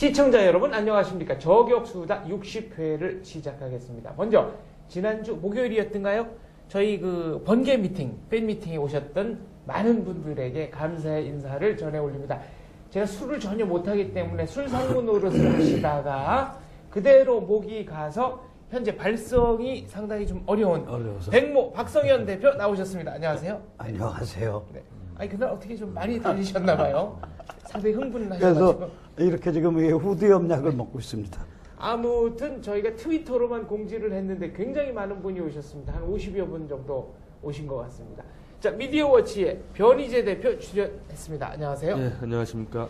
시청자 여러분 안녕하십니까. 저격수다 60회를 시작하겠습니다. 먼저 지난주 목요일이었던가요? 저희 그 번개 미팅, 팬 미팅에 오셨던 많은 분들에게 감사의 인사를 전해 올립니다. 제가 술을 전혀 못하기 때문에 술 상무 노릇을 하시다가 그대로 목이 가서 현재 발성이 상당히 좀 어려워서 백모 박성현 대표 나오셨습니다. 안녕하세요. 안녕하세요. 네. 아니 그날 어떻게 좀 많이 달리셨나 봐요. 상당히 흥분하셔가지고. 그래서 이렇게 지금 후두염약을 먹고 있습니다. 아무튼 저희가 트위터로만 공지를 했는데 굉장히 많은 분이 오셨습니다. 한 50여 분 정도 오신 것 같습니다. 자, 미디어워치의 변희재 대표 출연했습니다. 안녕하세요. 네, 안녕하십니까.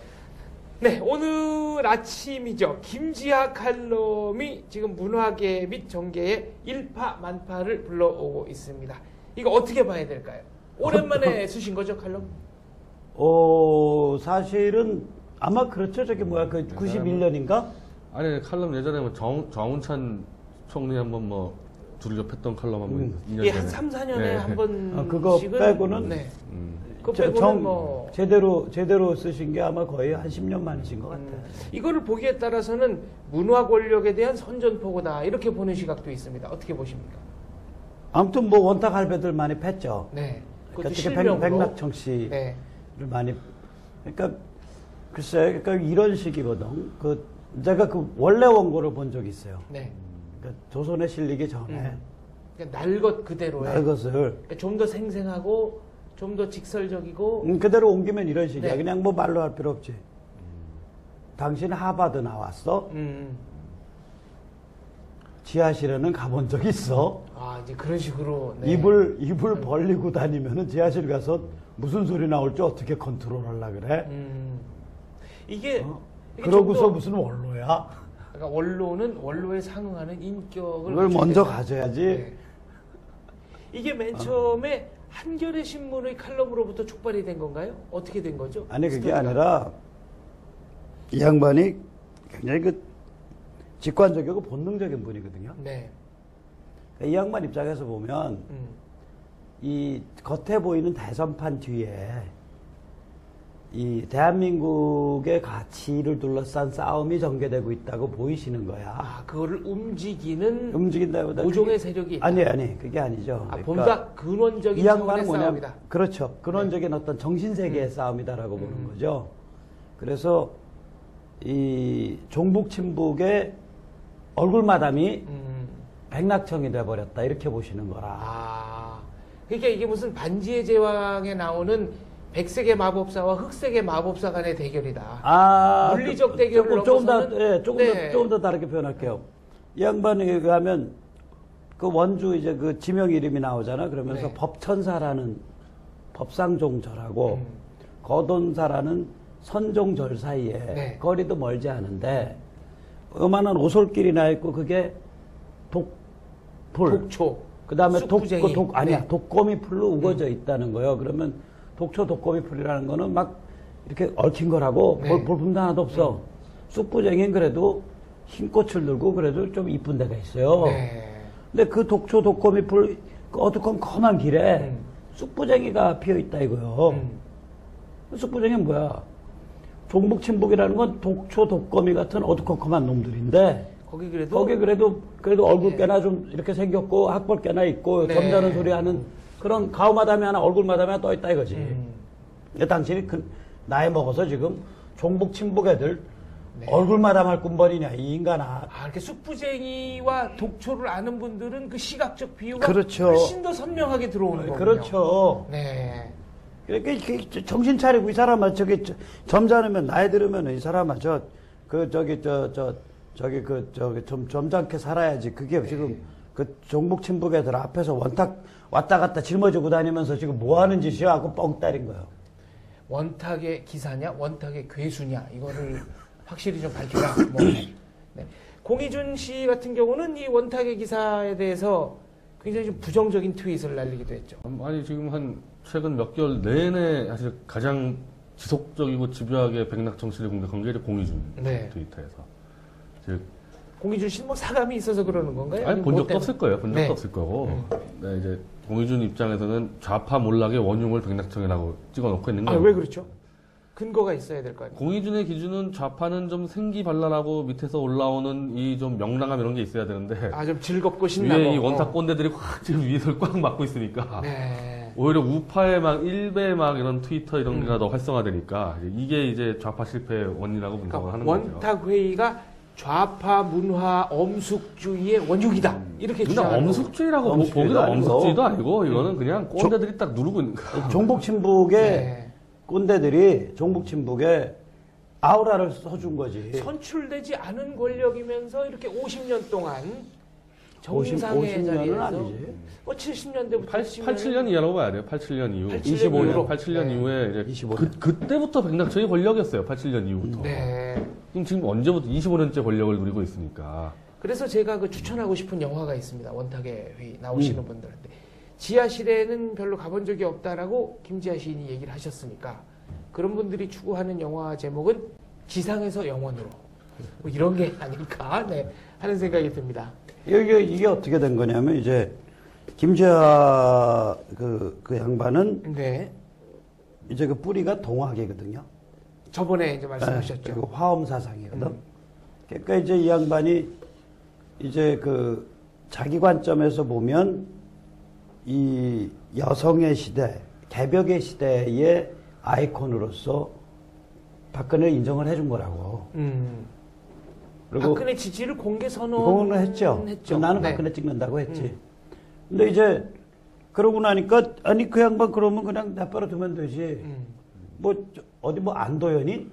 네, 오늘 아침이죠. 김지하 칼럼이 지금 문화계 및 정계에 일파만파를 불러오고 있습니다. 이거 어떻게 봐야 될까요? 오랜만에 쓰신 거죠, 칼럼? 사실은 아마 그렇죠. 저게 뭐야, 그 91년인가? 아니, 칼럼 예전에 뭐 정운찬 총리 한번 뭐 두들겨팼던 칼럼 한번 2년 예, 전에. 한 3, 4년에 네. 한 번씩은 그거 빼고는 네. 그거 빼고는 뭐 제대로 쓰신 게 아마 거의 한 10년 만이신 것 같아요. 이거를 보기에 따라서는 문화 권력에 대한 선전포고다 이렇게 보는 시각도 있습니다. 어떻게 보십니까? 아무튼 뭐 원탁 할배들 많이 팼죠. 네. 그러니까 특히 실명으로. 백낙청 씨를 네. 많이, 그러니까 글쎄, 그러니까 이런 식이거든. 제가 그 원래 원고를 본 적이 있어요. 네. 그러니까 조선에 실리기 전에 그러니까 날 것 그대로의. 날 것을 그러니까 좀 더 생생하고 좀 더 직설적이고. 그대로 옮기면 이런 식이야. 네. 그냥 뭐 말로 할 필요 없지. 당신 하버드 나왔어? 지하실에는 가본 적 있어? 아, 이제 그런 식으로. 네. 입을 벌리고 다니면은 지하실 가서 무슨 소리 나올지 어떻게 컨트롤 하려고 그래? 이게 그러고서 좀 더, 무슨 원로야? 그러니까 원로는 원로에 상응하는 인격을 그걸 먼저 갖추겠다. 가져야지. 네. 이게 맨 처음에 한겨레 신문의 칼럼으로부터 촉발이 된 건가요? 어떻게 된 거죠? 아니, 그게 스토리가? 아니라 이 양반이 굉장히 그 직관적이고 본능적인 분이거든요. 네. 이 양반 입장에서 보면 이 겉에 보이는 대선판 뒤에 이 대한민국의 가치를 둘러싼 싸움이 전개되고 있다고 보이시는 거야. 아, 그거를 움직인다보다 모종의 세력이 있다. 아니 그게 아니죠. 아, 보다 근원적인 이 양반은 차원의 뭐냐면 싸움이다. 그렇죠. 근원적인 어떤 정신세계의 싸움이다라고 보는 거죠. 그래서 이 종북 친북의 얼굴마담이 백낙청이 돼버렸다 이렇게 보시는 거라. 아, 그러니까 이게 무슨 반지의 제왕에 나오는 백색의 마법사와 흑색의 마법사 간의 대결이다. 물리적 대결을 조금 넘어서는 조금 더 다르게 표현할게요. 이 양반에 의하면 그 원주 이제 그 지명 이름이 나오잖아. 그러면서 네. 법천사라는 법상종절하고 거돈사라는 선종절 사이에 네. 거리도 멀지 않은데 요만한 오솔길이 나 있고 그게 독초. 그다음에 쑥부쟁이. 네. 독거미 풀로 우거져 있다는 거예요. 그러면 독초 독거미 풀이라는 거는 막 이렇게 얽힌 거라고 네. 볼품도 하나도 없어. 쑥부쟁이는 그래도 흰 꽃을 들고 그래도 좀 이쁜 데가 있어요. 네. 근데 그 독초 독거미 풀 그 어두컴컴한 길에 쑥부쟁이가 피어 있다 이거요. 쑥부쟁이는 뭐야? 종북 친북이라는 건 독초 독거미 같은 어두컴컴한 놈들인데 거기 그래도 그래도 얼굴 깨나 좀 이렇게 생겼고 학벌 깨나 있고 네. 점잖은 소리 하는 그런 가오마담이 하나 얼굴마담이 하나 떠 있다 이거지. 근데 당신이 나이 먹어서 지금 종북 친북 애들 얼굴마담 할 군번이냐 이 인간아. 아, 이렇게 쑥부쟁이와 독초를 아는 분들은 그 시각적 비유가 그렇죠. 훨씬 더 선명하게 들어오는 거군요. 그렇죠. 네. 그러니까 정신 차리고 이 사람아 저기 점잖으면 나이 들으면 이 사람아 좀 점잖게 살아야지. 그게 지금 그 종북 친북 애들 앞에서 원탁 왔다 갔다 짊어지고 다니면서 지금 뭐 하는 짓이야 하고 뻥 때린 거예요. 원탁의 기사냐 원탁의 괴수냐 이거를 확실히 좀 밝혀라. 뭐. 네. 공희준 씨 같은 경우는 이 원탁의 기사에 대해서 굉장히 좀 부정적인 트윗을 날리기도 했죠. 아니, 지금 한 최근 몇 개월 내내 사실 가장 지속적이고 집요하게 백낙청 씨를 공격한 게 공희준 네. 트위터에서. 즉, 공희준 씨는 뭐 사감이 있어서 그러는 건가요? 아니, 본 뭐 적도 때문에? 없을 거예요. 본 적도 네. 없을 거고. 네, 이제 공희준 입장에서는 좌파 몰락의 원흉을 백낙청이라고 찍어놓고 있는 거예요. 아, 왜 그렇죠? 근거가 있어야 될 거 아니에요. 공의준의 기준은 좌파는 좀 생기발랄하고 밑에서 올라오는 이 좀 명랑함 이런 게 있어야 되는데 아, 좀 즐겁고 신나고. 위에 이 원탁 꼰대들이 확 지금 위에서 꽉 막고 있으니까 네. 오히려 우파의 막 일베 막 이런 트위터 이런 게가 더 활성화되니까 이게 이제 좌파 실패의 원인이라고 분석을 그러니까 하는 거죠. 원탁 회의가 좌파 문화 엄숙주의의 원흉이다. 이렇게 근데 주장하는 거고. 엄숙주의라고 엄숙주의도 보기는 아니고. 엄숙주의도 아니고 이거는 그냥 꼰대들이 딱 누르고 있는 거야. 종북 친북의 네. 꼰대들이 종북 친북에 아우라를 써준 거지. 선출되지 않은 권력이면서 이렇게 50년 동안 50 정상의 50년은 자리에서 아니지. 뭐 70년대부터 87년 이하라고 봐야 돼요. 87년 이후. 25년. 87년 네. 이후에 이제 25년. 그때부터 백낙천이 권력이었어요. 87년 이후부터. 네. 그럼 지금 언제부터 25년째 권력을 누리고 있으니까. 그래서 제가 그 추천하고 싶은 영화가 있습니다. 원탁의 회의 나오시는 분들한테. 지하실에는 별로 가본 적이 없다라고 김지아 시인이 얘기를 하셨으니까 그런 분들이 추구하는 영화 제목은 지상에서 영원으로. 뭐 이런 게 아닐까 네, 하는 생각이 듭니다. 이게 어떻게 된 거냐면 이제 김재하 그 양반은 네. 이제 그 뿌리가 동학이거든요. 저번에 이제 말씀하셨죠. 그리고 화엄 사상이거든. 그러니까 이제 이 양반이 이제 그 자기 관점에서 보면 이 여성의 시대, 개벽의 시대의 아이콘으로서 박근혜를 인정을 해준 거라고. 그리고 박근혜 지지를 공개 선언을 했죠. 나는 네. 박근혜 찍는다고 했지. 근데 이제 그러고 나니까 아니 그 양반 그러면 그냥 내버려 두면 되지. 뭐 어디 뭐 안도현이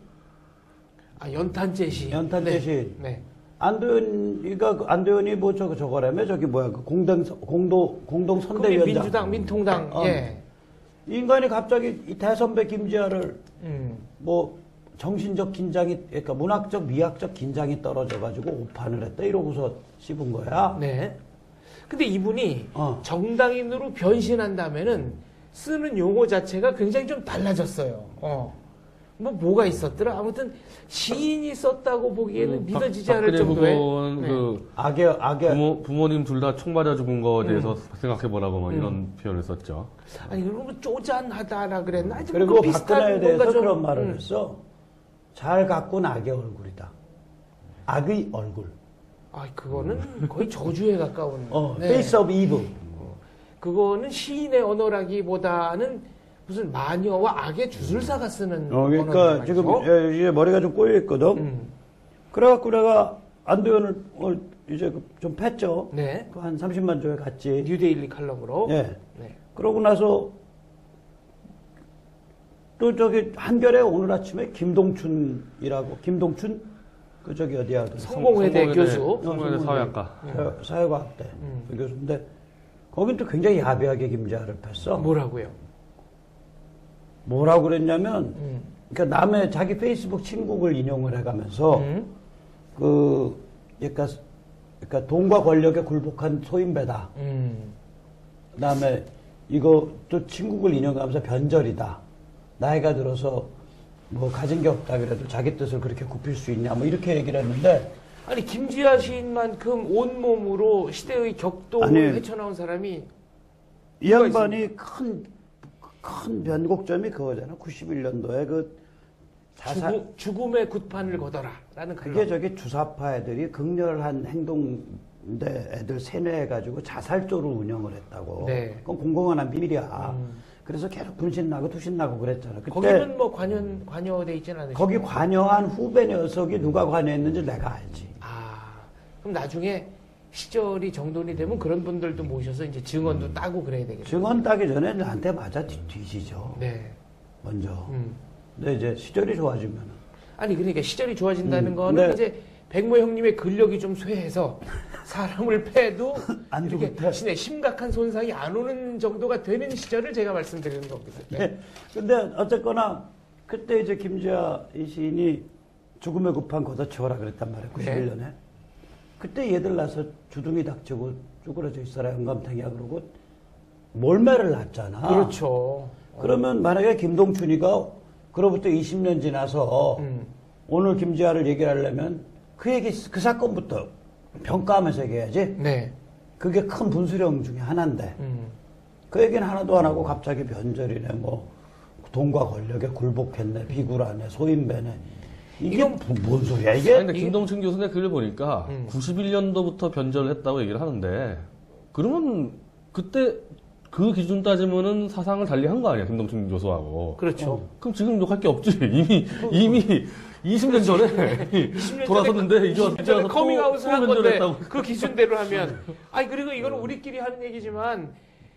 아 연탄재시. 연탄재시. 네. 네. 안도현이 뭐 저거라며 저기 뭐야 그 공동 거기 선대위원장. 민주당 민통당 예. 이 인간이 갑자기 이 대선배 김지아를 뭐 정신적 긴장이 그러니까 문학적 미학적 긴장이 떨어져가지고 오판을 했다 이러고서 씹은 거야. 네. 근데 이분이 어. 정당인으로 변신한다면은 쓰는 용어 자체가 굉장히 좀 달라졌어요. 뭐가 있었더라? 아무튼 시인이 썼다고 보기에는 믿어지지 않을 정도의. 후보는 네. 그 악의 부모님 둘 다 총 맞아 죽은 거에 대해서 생각해보라고 막 이런 표현을 썼죠. 아니 그러면 쪼잔하다라 그랬나? 하여튼 그리고 그 비슷한 박근혜에 대해서 뭔가 좀, 그런 말을 했어. 잘 가꾼 악의 얼굴이다. 악의 얼굴. 아 그거는 거의 저주에 가까운. 네. Face of evil. 그거는 시인의 언어라기보다는 무슨 마녀와 악의 주술사가 쓰는 그러니까 언어란 지금 말이죠. 이제 머리가 좀 꼬여 있거든. 그래갖고 내가 안도현을 이제 좀 팼죠. 네. 한 30만 조에 갔지. 뉴데일리 칼럼으로. 예. 네. 그러고 나서 또 저기 한겨레 오늘 아침에 김동춘 그 저기 어디야 그 성공회대 교수. 성공회대 사회학과. 사회과학대 그 교수인데 거긴 또 굉장히 야비하게 김재하를 팼어. 뭐라고요? 뭐라고 그랬냐면 그러니까 남의 자기 페이스북 친구를 인용을 해가면서 그러니까 돈과 권력에 굴복한 소인배다. 그다음에 이거 또 친구를 인용하면서 변절이다. 나이가 들어서 뭐 가진 게 없다 그래도 자기 뜻을 그렇게 굽힐 수 있냐 뭐 이렇게 얘기를 했는데 아니 김지아 시인만큼 온몸으로 시대의 격동을 아니, 헤쳐나온 사람이 이 양반이 큰 변곡점이 그거잖아. 91년도에 그 자살 죽음의 굿판을 걷어라라는 그게 칼럼. 저기 주사파 애들이 극렬한 행동인데 애들 세뇌해가지고 자살조로 운영을 했다고. 네. 그건 공공연한 비밀이야. 그래서 계속 분신나고 투신나고 그랬잖아. 그때 거기는 뭐 관여돼 있지는 않으시고. 거기 관여한 후배 녀석이 누가 관여했는지 내가 알지. 아 그럼 나중에 시절이 정돈이 되면 그런 분들도 모셔서 이제 증언도 따고 그래야 되겠죠. 증언 따기 전에 나한테 맞아 뒤지죠. 네. 먼저. 근데 이제 시절이 좋아지면 아니 그러니까 시절이 좋아진다는 거는 네. 이제 백모 형님의 근력이 좀 쇠해서 사람을 패도 안 이렇게 죽을 때. 심각한 손상이 안 오는 정도가 되는 시절을 제가 말씀드리는 겁니다. 네. 네. 근데 어쨌거나 그때 이제 김지아 이 시인이 죽음의 굿판 걷어치워라 그랬단 말이에요. 91년에. 그때 얘들 나서 주둥이 닥치고 쭈그러져 있어라 영감탱이야 그러고 몰매를 놨잖아. 그렇죠. 그러면 만약에 김동춘이가 그로부터 20년 지나서 오늘 김지아를 얘기를 하려면 그 얘기 그 사건부터 평가하면서 얘기해야지. 네. 그게 큰 분수령 중에 하나인데 그 얘기는 하나도 안 하고 갑자기 변절이네 뭐 돈과 권력에 굴복했네, 비굴하네, 소인배네. 이게 뭔 소리야 이게? 아니, 근데 김동춘 교수의 글을 보니까 91년도부터 변절을 했다고 얘기를 하는데 그러면 그때 그 기준 따지면은 사상을 달리한 거 아니야, 김동춘 교수하고. 그렇죠. 그럼 지금 욕할 게 없지. 이미 20년 전에 20년 돌아섰는데 이제 와서 커밍아웃을 한 건데 변절했다고. 그 기준대로 하면 아니 그리고 이거는 우리끼리 하는 얘기지만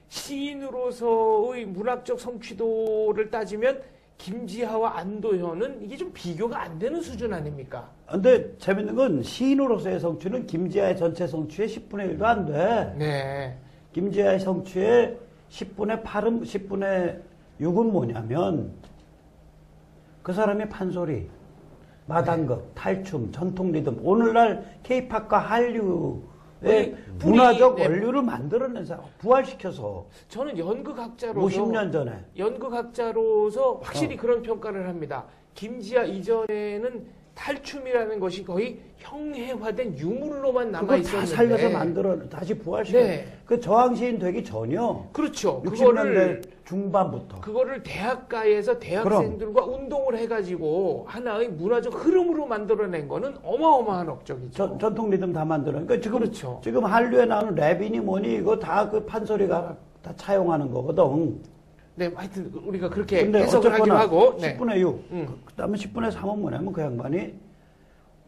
시인으로서의 문학적 성취도를 따지면 김지하와 안도현은 이게 좀 비교가 안 되는 수준 아닙니까? 근데 재밌는 건 시인으로서의 성취는 김지하의 전체 성취의 10분의 1도 안 돼. 네. 김지하의 성취의 10분의 8은 10분의 6은 뭐냐면 그 사람의 판소리, 마당극, 탈춤, 전통 리듬, 오늘날 케이팝과 한류의 문화적 원류를 만들어낸 사람, 부활시켜서 저는 연극학자로서 50년 전에 연극학자로서 확실히 그런 평가를 합니다. 김지하 이전에는 탈춤이라는 것이 거의 형해화된 유물로만 남아 그걸 다 있었는데 살려서 만들어 다시 부활시켜. 네. 그 저항시인 되기 전혀 그렇죠. 60년대 중반부터 그거를 대학가에서 대학생들과 운동을 해가지고 하나의 문화적 흐름으로 만들어낸 거는 어마어마한 업적이죠. 전통 리듬 다 만들어. 그러니까 지금 그렇죠. 지금 한류에 나오는 랩이니 뭐니 이거 다 그 판소리가 다 차용하는 거거든. 네, 하여튼 우리가 그렇게 근데 해석을 하기로 하고 10분의 6. 그다음에 10분의 3은 뭐냐면 그 양반이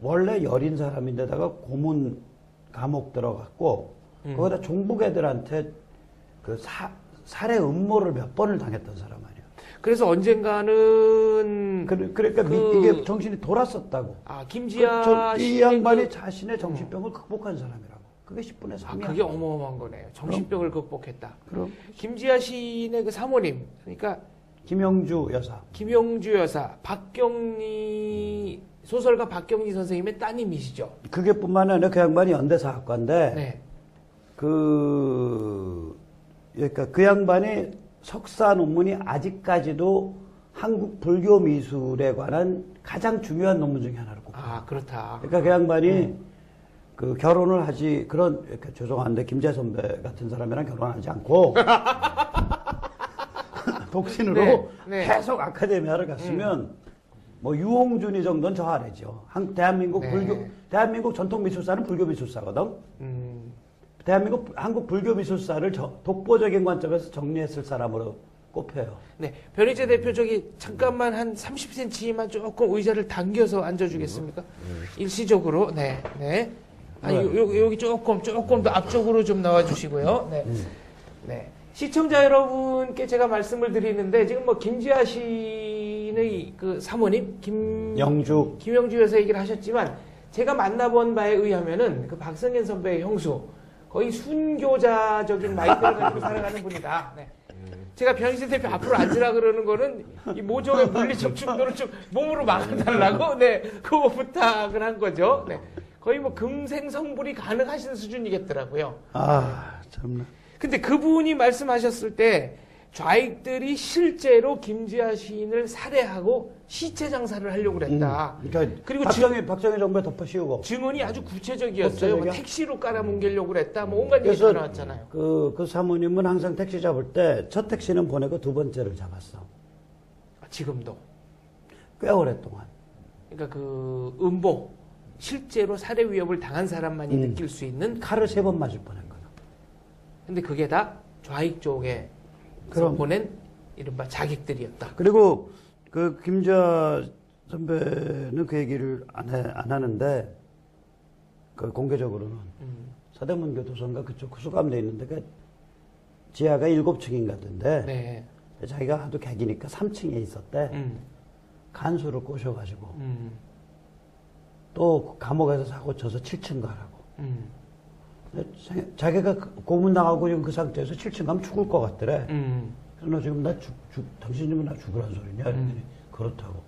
원래 여린 사람인데다가 고문 감옥 들어갔고 거기다 종북 애들한테 그 살해 음모를 몇 번을 당했던 사람 아니야. 그래서 언젠가는 그러니까 이게 정신이 돌았었다고. 김지하 이 양반이 자신의 정신병을 극복한 사람이라고. 그게 10분의 3이야. 그게 어마어마한 거네요. 정신병을 극복했다. 그럼 김지하 시인의 그 사모님, 그러니까 김영주 여사. 김영주 여사, 박경리 소설가 박경리 선생님의 따님이시죠. 그게 뿐만 아니라 그 양반이 연대사학과인데 네. 그러니까 그 양반이 석사 논문이 아직까지도 한국 불교 미술에 관한 가장 중요한 논문 중에 하나를 꼽고. 그렇다. 그러니까 그 양반이 그 결혼을 하지 이렇게 죄송한데 김재 선배 같은 사람이랑 결혼하지 않고 독신으로 네. 계속 아카데미아를 갔으면 뭐 유홍준이 정도는 저 아래죠. 대한민국 네. 대한민국 전통 미술사는 불교 미술사거든. 대한민국 한국 불교 미술사를 독보적인 관점에서 정리했을 사람으로 꼽혀요. 네, 변희재 대표 잠깐만 한 30cm만 조금 의자를 당겨서 앉아주겠습니까? 일시적으로. 네, 네. 여기 조금 더 앞쪽으로 좀 나와주시고요. 네, 네. 시청자 여러분께 제가 말씀을 드리는데 지금 뭐 김지하 시인의 그 사모님 김영주 여사 얘기를 하셨지만 제가 만나본 바에 의하면은 그 박성현 선배의 형수 거의 순교자적인 마인드를 가지고 살아가는 분이다. 네. 제가 변희재 대표 앞으로 앉으라 그러는 거는 이 모종의 물리적 충돌을 좀 몸으로 막아달라고 네 그거 부탁을 한 거죠. 네. 거의 뭐 금생성불이 가능하신 수준이겠더라고요. 참나. 근데 그분이 말씀하셨을 때 좌익들이 실제로 김지하 시인을 살해하고 시체 장사를 하려고 그랬다. 그러니까 그리고 박정희 정부에 덮어씌우고 증언이 아주 구체적이었어요. 뭐 택시로 깔아뭉개려고 그랬다. 뭐 온갖 얘기가 나왔잖아요. 그 사모님은 항상 택시 잡을 때 첫 택시는 보내고 두 번째를 잡았어. 지금도. 꽤 오랫동안. 그러니까 그 음보 실제로 살해 위협을 당한 사람만이 느낄 수 있는 칼을 3번 맞을 뻔했거든. 근데 그게 다 좌익 쪽에 보낸 이른바 자객들이었다. 그리고 그 김지하 선배는 그 얘기를 안 하는데 그 공개적으로는 서대문 교도소인가 그쪽 수감돼 있는데 그 지하가 7층인 같은데 네. 자기가 하도 객이니까 3층에 있었대. 간수를 꼬셔가지고 또 감옥에서 사고 쳐서 7층 가라고. 자기가 고문 나가고 지금 그 상태에서 7층 가면 죽을 것 같더래. 그래서 너 지금 당신 지금 나 죽으란 소리냐? 그랬더니 그렇다고.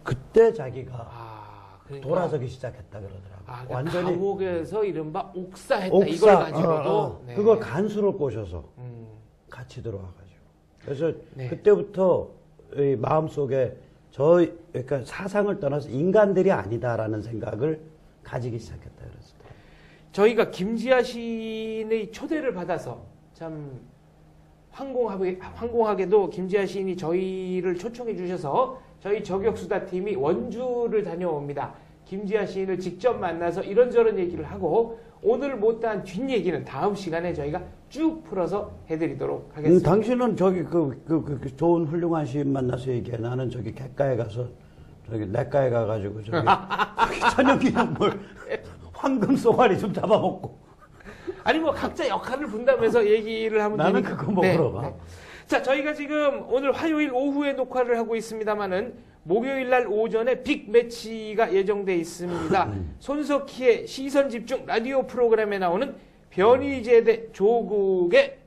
그때 자기가 그러니까, 돌아서기 시작했다 그러더라고. 그러니까 완전히 감옥에서 이른바 옥사했다. 이걸 가지고도. 네. 그걸 간수를 꼬셔서 같이 들어와가지고. 그래서 네. 그때부터 마음속에 그러니까 사상을 떠나서 인간들이 아니다라는 생각을 가지기 시작했다 그랬어요. 저희가 김지하 시인의 초대를 받아서 참 황공하게도 김지아 시인이 저희를 초청해 주셔서 저희 저격수다 팀이 원주를 다녀옵니다. 김지아 시인을 직접 만나서 이런저런 얘기를 하고 오늘 못다한 뒷얘기는 다음 시간에 저희가 쭉 풀어서 해드리도록 하겠습니다. 당신은 저기 그 좋은 훌륭한 시인 만나서 얘기해. 나는 저기 객가에 가서 저기 냇가에 가가지고 저기 천연기념물 황금 쏘가리 좀 잡아먹고. 아니 뭐 각자 역할을 분담해서 얘기를 하면 나는 되니까. 그거 먹으러 가. 자, 저희가 지금 오늘 화요일 오후에 녹화를 하고 있습니다만은 목요일 날 오전에 빅 매치가 예정돼 있습니다. 손석희의 시선 집중 라디오 프로그램에 나오는 변희재 조국의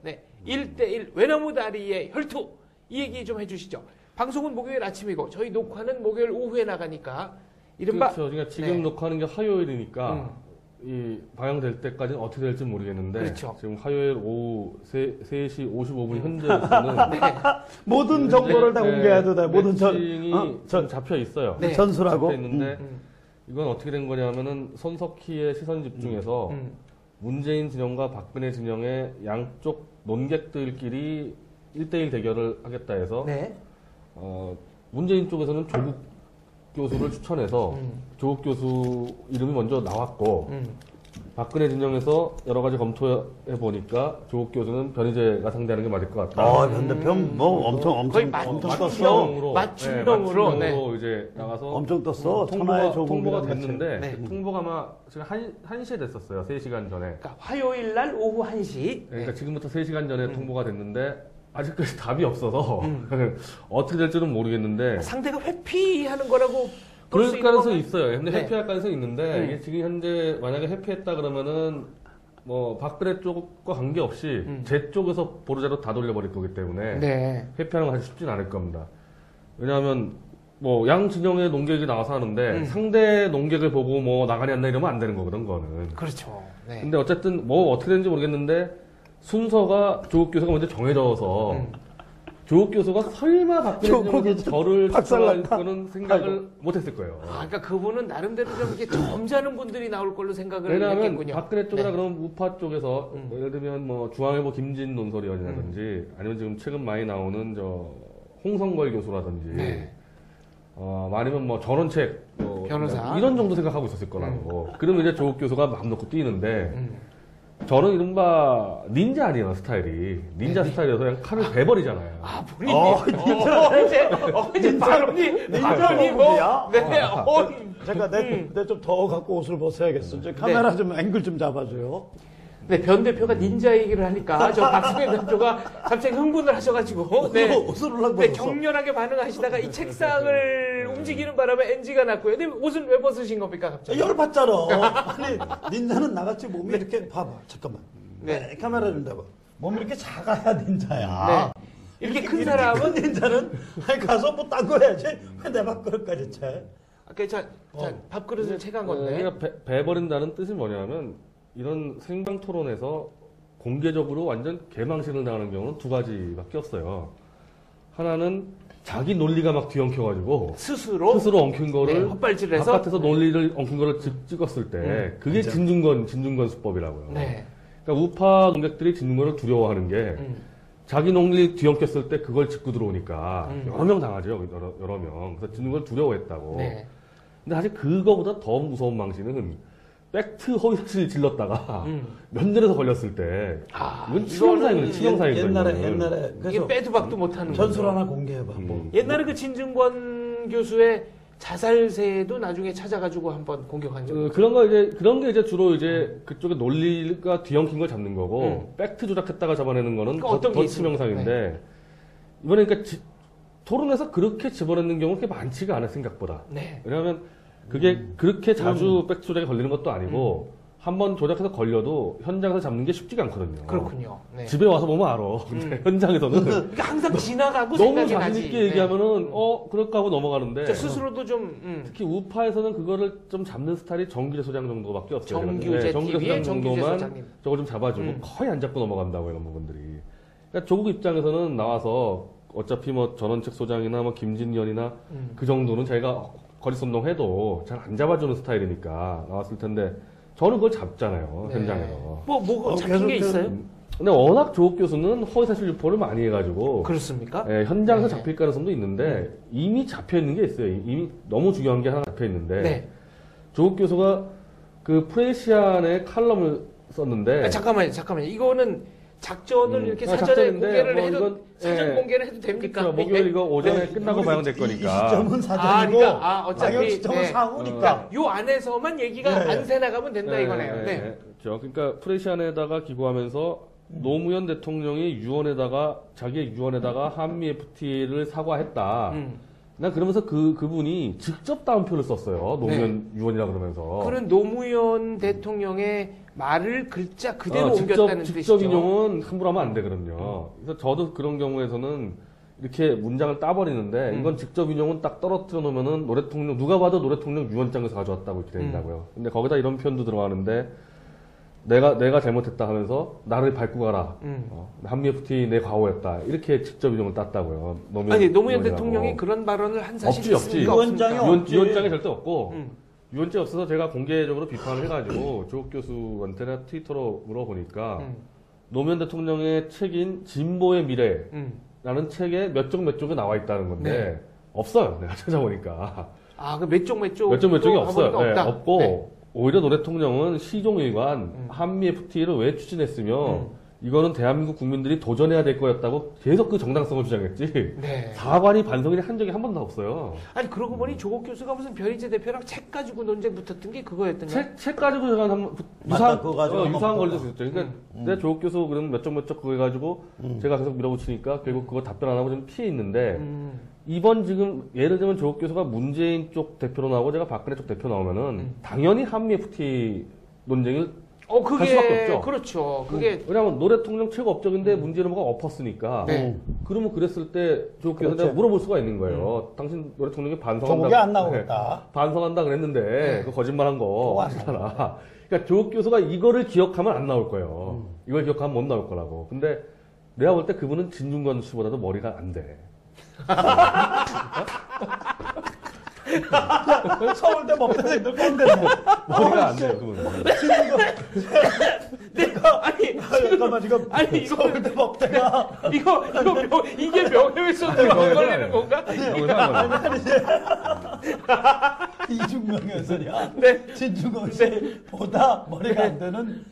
1대1 외나무 다리의 혈투 이 얘기 좀 해주시죠. 방송은 목요일 아침이고 저희 녹화는 목요일 오후에 나가니까 이른바 그렇죠. 그러니까 지금 녹화하는 게 화요일이니까 이 방영될 때까지는 어떻게 될지 모르겠는데 그렇죠. 지금 화요일 오후 3시 55분 현재로서는 모든 정보를 다 공개해도 돼. 모든 매칭이 좀 잡혀 있어요. 네. 전수라고. 잡혀 있는데 이건 어떻게 된 거냐면은 손석희의 시선 집중에서 문재인 진영과 박근혜 진영의 양쪽 논객들끼리 1대1 대결을 하겠다 해서 네. 문재인 쪽에서는 조국 교수를 추천해서 조국 교수 이름이 먼저 나왔고 박근혜 진영에서 여러 가지 검토해 보니까 조국 교수는 변희재가 상대하는 게 맞을 것 같다. 근데 뭐 엄청 거의 떴어. 맞춤형으로 맞춤형으로 이제 나가서 엄청 떴어. 천하의 통보가 조국이랑 됐는데 네. 통보가 아마 지금 1시에 됐었어요. 3시간 전에. 그러니까 화요일 날 오후 1시. 그러니까 지금부터 3시간 전에 통보가 됐는데 아직까지 답이 없어서 어떻게 될지는 모르겠는데 상대가 회피하는 거라고 그럴 가능성이 있어요. 근데 네. 회피할 가능성이 있는데 이게 지금 현재 만약에 회피했다 그러면은 뭐 박근혜 쪽과 관계없이 제 쪽에서 보루자로 다 돌려버릴 거기 때문에 네. 회피하는 건 아주 쉽진 않을 겁니다. 왜냐하면 뭐 양 진영의 논객이 나와서 하는데 상대 논객을 보고 뭐 나가냐 안 나가냐 이러면 안 되는 거거든 그거는. 그렇죠. 네. 근데 어쨌든 뭐 어떻게 되는지 모르겠는데 순서가 조국 교수가 먼저 정해져서 조국 교수가 설마 박근혜 저를 추천할 거는 생각을 못했을 거예요. 그러니까 그분은 나름대로 좀 이렇게 점잖은 분들이 나올 걸로 생각을 왜냐하면 했겠군요. 박근혜 쪽이나 네. 그런 우파 쪽에서 뭐 예를 들면 뭐 중앙일보 김진 논설위원이라든지 아니면 지금 최근 많이 나오는 저 홍성걸 교수라든지 네. 아니면 뭐 전원책 뭐 변호사 이런 정도 생각하고 있었을 거라고. 그러면 이제 조국 교수가 마음 놓고 뛰는데 저는 이른바 닌자 아니에요 스타일이. 닌자 스타일이어서 그냥 칼을 베버리잖아요. 본인이 이제 발언이 뭐 네. 잠깐 내 좀 더 갖고 옷을 벗어야겠어. 저 카메라 좀 앵글 좀 잡아줘요. 네, 변 대표가 닌자 얘기를 하니까 저 박수현 대표가 갑자기 흥분을 하셔가지고 옷을 올라가 네, 격렬하게 반응하시다가 이 책상을 움직이는 바람에 NG가 났고요. 근데 옷은 왜 벗으신 겁니까 갑자기? 열받잖아. 아니 닌자는 나같이 몸이 이렇게 봐봐. 잠깐만. 네. 카메라 좀 잡아. 몸이 이렇게 작아야 닌자야. 네. 이렇게 큰 사람은 닌자는 가서 뭐 딴 거 해야지. 왜 내 밥그릇까지 채? 아까 밥그릇을 채간 건데. 그러니까 베버린다는 뜻이 뭐냐면 이런 생방 토론에서 공개적으로 완전 개망신을 당하는 경우는 두 가지밖에 없어요. 하나는 자기 논리가 막 뒤엉켜가지고 스스로 엉킨 거를 헛발질해서 바깥에서 논리를 엉킨 거를 찍었을 때 그게 진중권 수법이라고요. 네. 그러니까 우파 논객들이 진중권을 두려워하는 게 자기 논리 뒤엉켰을 때 그걸 짚고 들어오니까 여러 명 당하죠. 여러 명. 그래서 진중권을 두려워했다고. 네. 근데 사실 그거보다 더 무서운 망신은 팩트 허위사실 질렀다가 면전에서 걸렸을 때 이건 치명상이거든요. 치명상이거든요. 옛날에 이게 그래서 빼도 박도 못하는 전술 거죠. 하나 공개해봐. 뭐. 옛날에 그 진중권 교수의 자살세도 나중에 찾아가지고 한번 공격한 적. 그런 게 이제 주로 이제 그쪽에 논리가 뒤엉킨 걸 잡는 거고 팩트 조작했다가 잡아내는 거는 그러니까 어떤 더 게 치명상인데 이번에 그러니까 토론에서 그렇게 집어넣는 경우가 그렇게 많지가 않아요 생각보다. 네. 왜냐하면 그게 그렇게 자주 팩트 조작이 걸리는 것도 아니고 한번 조작해서 걸려도 현장에서 잡는 게 쉽지가 않거든요. 그렇군요. 네. 집에 와서 보면 알아. 근데 현장에서는 그러니까 항상 지나가고 너무 생각이 나지. 자신 있게 얘기하면은 그럴까 하고 넘어가는데 저 스스로도 좀 특히 우파에서는 그거를 좀 잡는 스타일이 정규재 소장 정도밖에 없어요. 정규재 정규재 TV의 소장 정규재 정도만 소장님. 저걸 좀 잡아주고 거의 안 잡고 넘어간다고 이런 부분들이. 그러니까 조국 입장에서는 나와서 어차피 뭐 전원책 소장이나 뭐 김진년이나 그 정도는 자기가 거리선동해도 잘 안 잡아주는 스타일이니까 나왔을 텐데 저는 그걸 잡잖아요. 네. 현장에서. 뭐가 잡힌 게 있어요? 근데 워낙 조국 교수는 허위사실 유포를 많이 해가지고 그렇습니까? 예, 현장에서 네. 잡힐 가능성도 있는데 이미 잡혀 있는 게 있어요. 이미 너무 중요한 게 하나 잡혀 있는데 네. 조국 교수가 그 프레시안에 칼럼을 썼는데 잠깐만요. 이거는 작전을 이렇게 사전에 작전인데 공개를 뭐 해도 이건, 사전 예. 공개를 해도 됩니까? 그렇죠. 목요일 이거 오전에 네, 끝나고 방영될 이 거니까. 시점은 사전이고 그러니까, 어차피, 방영 시점은 네. 사후니까. 요 안에서만 얘기가 네. 안 새나가면 된다 이거네요. 네. 그렇죠. 그러니까 프레시안에다가 기고하면서 노무현 대통령이 유언에다가 자기의 유언에다가 한미 FTA를 사과했다. 난 그러면서 그분이 직접 따옴표를 썼어요. 노무현 유언이라 그러면서. 그런 노무현 대통령의 말을 글자 그대로 옮겼다는 뜻이죠. 직접 인용은 함부로 하면 안 되거든요. 그래서 저도 그런 경우에서는 이렇게 문장을 따버리는데 이건 직접 인용은 딱 떨어뜨려 놓으면은 노대통령 누가 봐도 노대통령 유언장에서 가져왔다고 이렇게 된다고요. 근데 거기다 이런 표현도 들어가는데 내가 잘못했다 하면서 나를 밟고 가라. 한미 FTA 내 과오였다. 이렇게 직접 인용을 땄다고요. 노무현 유언이라고. 대통령이 그런 발언을 한 사실이 없지. 있습니까? 유언장이 없습니까? 유언장이 절대 없고 유언장이 없어서 제가 공개적으로 비판을 해가지고 조국 교수한테나 트위터로 물어보니까 노무현 대통령의 책인 진보의 미래라는 책에 몇 쪽에 나와 있다는 건데 네. 없어요. 내가 찾아보니까 그 몇 쪽이 없어요. 네, 없다. 없고 네. 오히려 노 대통령은 시종일관 한미 FTA를 왜 추진했으며 이거는 대한민국 국민들이 도전해야 될 거였다고 계속 그 정당성을 주장했지. 네. 사관이 반성이 한 적이 한 번도 없어요. 아니 그러고 보니 조국 교수가 무슨 변희재 대표랑 책 가지고 논쟁 붙었던 게 그거였던가요? 책 가지고 제가 한번 맞다, 그거 가지고 한번 유사한 걸 붙었다. 있었죠. 그러니까 내 조국 교수 그럼 몇 쪽 그거 해가지고 제가 계속 밀어붙이니까 결국 그거 답변 안 하고 좀 피해 있는데 이번 지금 예를 들면 조국 교수가 문재인 쪽 대표로 나오고 제가 박근혜 쪽 대표 나오면은 당연히 한미 FTA 논쟁을 할 수밖에 없죠. 그렇죠. 그게 왜냐하면 노 대통령 최고 업적인데 문재인 후보가 엎었으니까. 네. 그러면 그랬을 때 조국 교수 그렇죠. 내가 물어볼 수가 있는 거예요. 당신 노 대통령이 반성한다. 조국이 안 나오겠다. 네, 반성한다 그랬는데 네. 그 거짓말한 거 그거 안 아니잖아. 그러니까 조국 교수가 이거를 기억하면 안 나올 거예요. 이걸 기억하면 못 나올 거라고. 근데 내가 볼 때 그분은 진중권 씨보다도 머리가 안 돼. 서울대 법대생들 꼰대네. 머리가 안 돼요, 그분은. 잠깐만 지금 이거 서울대 법대가 이게 명예훼손으로 걸리는 건가? 이중명예 소리야. 네. 진중권 씨보다 머리가 안 되는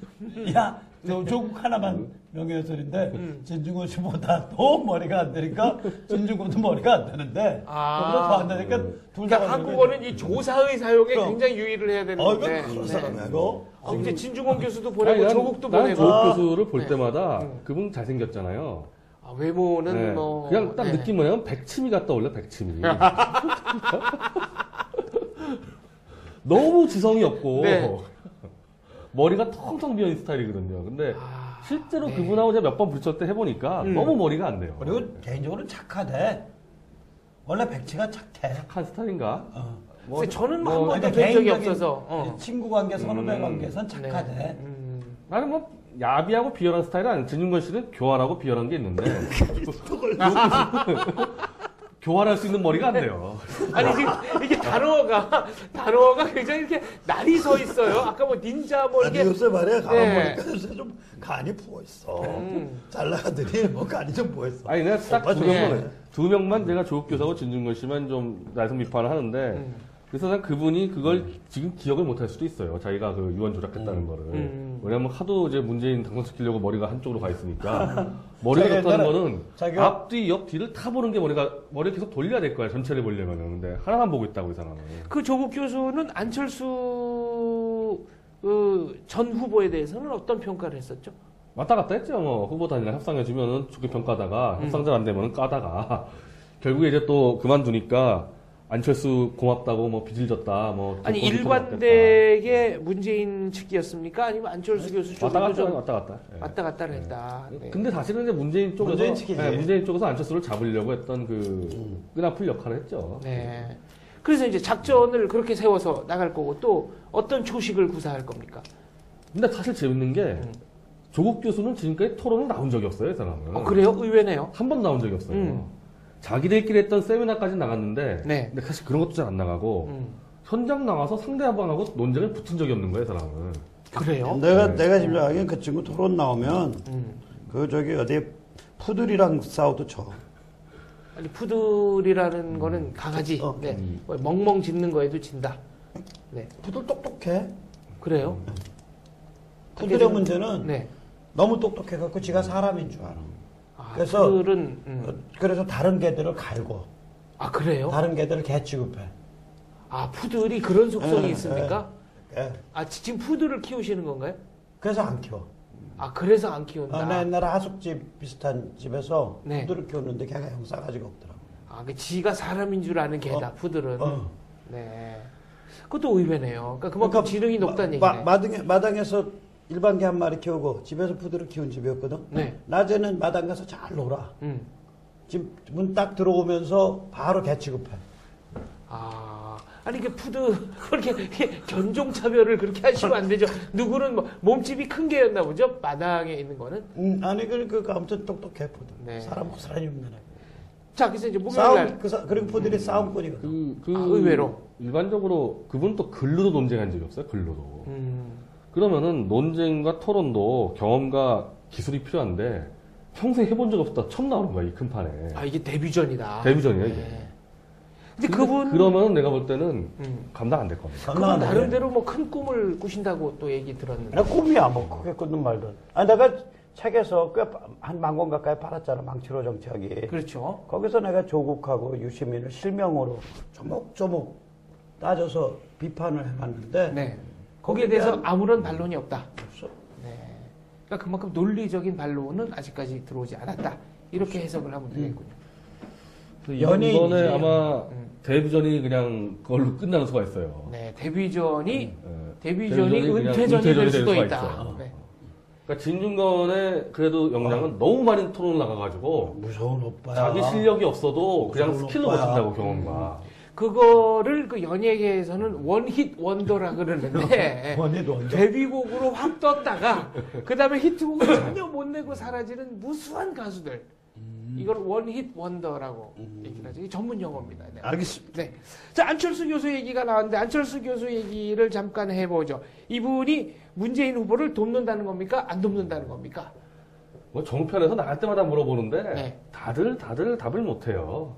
야 조국 하나만 명예훼손인데 진중권 씨보다 더 머리가 안 되니까 진중권도 머리가 안 되는데 그보다 더 안 되니까 둘 다. 그러니까 한국어는 이 조사의 사용에 그럼. 굉장히 유의를 해야 되는 이거 건데. 그런 사람이야 이거. 이제 진중권 교수도 보내고 조국도 나는 보내고. 조국 교수를 볼 네. 때마다 그분 잘생겼잖아요. 외모는 네. 뭐 그냥 딱 네. 느낌 뭐냐면 백치미 같다 원래 백치미. 너무 지성이 없고 네. 머리가 텅텅 비어있는 스타일이거든요. 근데 실제로 네. 그분하고 제가 몇 번 부딪혔을 때 해보니까 너무 머리가 안 돼요. 그리고 개인적으로 착하대. 원래 백치가 착해. 착한 스타일인가? 근데 저는 뭐 뭐, 한 번도 그러니까 뵌 적이 개인적인 없어서. 친구 관계, 선후배 관계선 착하대. 네. 나는 뭐 야비하고 비열한 스타일은 아니에요. 진중권 씨는 교활하고 비열한 게 있는데 교활할 수 있는 머리가 안 돼요. 아니 지금 이게 단어가 굉장히 이렇게 날이 서 있어요. 아까 뭐 닌자 뭐 아니 이렇게 요새 말이야 가만 네. 보니까 요새 좀 간이 부어 있어. 잘 나가더니 뭐 간이 좀 부어 있어. 아니 내가 딱 오빠 두 좋네. 명만 두 명만 내가 조국 교수하고 진중권 씨만 좀 날성 비판을 하는데 그래서 난 그분이 그걸 지금 기억을 못 할 수도 있어요. 자기가 그 유언 조작했다는 거를. 왜냐면 하도 이제 문재인 당선시키려고 머리가 한쪽으로 가 있으니까 머리가 자기가 좋다는 옛날에 거는 자기가- 앞뒤 옆 뒤를 타 보는 게 머리 계속 돌려야 될 거야. 전체를 보려면은. 근데 하나만 보고 있다고 이 사람은. 그 조국 교수는 안철수 전 후보에 대해서는 어떤 평가를 했었죠? 왔다 갔다 했죠. 뭐 후보 단위랑 협상해 주면은 좋게 평가하다가 협상 잘 안 되면은 까다가 결국에 이제 또 그만두니까 안철수 고맙다고 뭐 빚을 졌다 뭐 아니 돈 일관되게 문재인 측이었습니까? 아니면 안철수 교수 왔다 쪽에도 갔다 좀 왔다 갔다. 예. 왔다 갔다를 했다. 네. 근데 사실은 이제 문재인 쪽에서 문재인 측이지. 문재인 쪽에서 안철수를 잡으려고 했던 그 끈아풀 역할을 했죠. 네. 그래서 이제 작전을 그렇게 세워서 나갈 거고 또 어떤 초식을 구사할 겁니까? 근데 사실 재밌는 게 조국 교수는 지금까지 토론을 나온 적이 없어요, 이 사람은. 그래요? 의외네요. 한 번 나온 적이 없어요. 자기들끼리 했던 세미나까지 나갔는데, 네. 근데 사실 그런 것도 잘 안 나가고, 현장 나와서 상대방하고 논쟁을 붙은 적이 없는 거예요, 이 사람은. 그래요? 내가 짐작하기엔 그 친구 토론 나오면 그 저기 어디 푸들이랑 싸워도 져. 아니 푸들이라는 거는 강아지. 네. 멍멍 짖는 거에도 진다. 네. 푸들 똑똑해. 그래요? 푸들의 문제는 네. 너무 똑똑해갖고 지가 사람인 줄 알아. 아, 그래서 푸들은 그래서 다른 개들을 갈고 아 그래요? 다른 개들을 개 취급해. 아 푸들이 그런 속성이 예, 있습니까? 예. 아 지금 푸들을 키우시는 건가요? 그래서 안 키워. 아 그래서 안 키운다. 나 옛날에 하숙집 비슷한 집에서 네. 푸들을 키웠는데 걔가 형 싸가지가 없더라고. 아, 그 지가 사람인 줄 아는 개다, 푸들은. 네. 그것도 의외네요. 그러니까 그만큼 지능이 높다는 얘기네. 마당에서 일반 개 한 마리 키우고 집에서 푸들을 키운 집이었거든. 네. 낮에는 마당 가서 잘 놀아. 음. 집 문 딱 들어오면서 바로 개 취급해. 아, 아니 그 푸드 그렇게 견종 차별을 그렇게 하시면 안 되죠. 누구는 뭐 몸집이 큰 개였나 보죠. 마당에 있는 거는. 아니 그 아무튼 똑똑해 푸들. 네. 사람 고스란히 없는 애. 자, 그래서 이제 목요일 날 그리고 푸들이 싸움꾼이거든. 의외로 일반적으로 그분 또 글로도 논쟁한 적이 없어요. 글로도. 그러면은 논쟁과 토론도 경험과 기술이 필요한데 평생 해본 적 없다. 처음 나오는 거야 이 큰 판에. 아 이게 데뷔전이다. 데뷔전이야 이게. 네. 근데 그분 그러면 내가 볼 때는 감당 안 될 겁니다. 그분 나름대로 뭐 큰 꿈을 꾸신다고 또 얘기 들었는데. 나 꿈이야 뭐 크게 꾸는 말든. 아 내가 책에서 꽤 한 10,000권 가까이 팔았잖아 망치로 정치하기. 그렇죠. 거기서 내가 조국하고 유시민을 실명으로 조목조목 따져서 비판을 해봤는데 네. 거기에 대해서 아무런 반론이 없다. 없어. 네. 그러니까 그만큼 논리적인 반론은 아직까지 들어오지 않았다. 이렇게 해석을 하면 되겠군요. 연예인이지. 이번에 아마 데뷔전이 그냥 그걸로 끝나는 수가 있어요. 네, 데뷔전이 데뷔전이 그냥 은퇴전이 될 될 수도 수가 있다. 있어요. 네. 그러니까 진중권의 그래도 역량은 너무 많은 토론을 나가가지고 무서운 오빠야. 자기 실력이 없어도 그냥 무서운 스킬로 오빠야. 버틴다고 경험과. 그거를 그 연예계에서는 원힛 원더라 그러는데 원히트 원더. 데뷔곡으로 확 떴다가 그 다음에 히트곡을 전혀 못 내고 사라지는 무수한 가수들. 이걸 원힛 원더라고 얘기를 하죠. 이게 전문 용어입니다. 네. 알겠습니다. 네. 자, 안철수 교수 얘기가 나왔는데 안철수 교수 얘기를 잠깐 해보죠. 이분이 문재인 후보를 돕는다는 겁니까? 안 돕는다는 겁니까? 뭐 정편에서 나갈 때마다 물어보는데 네. 다들 답을 못해요.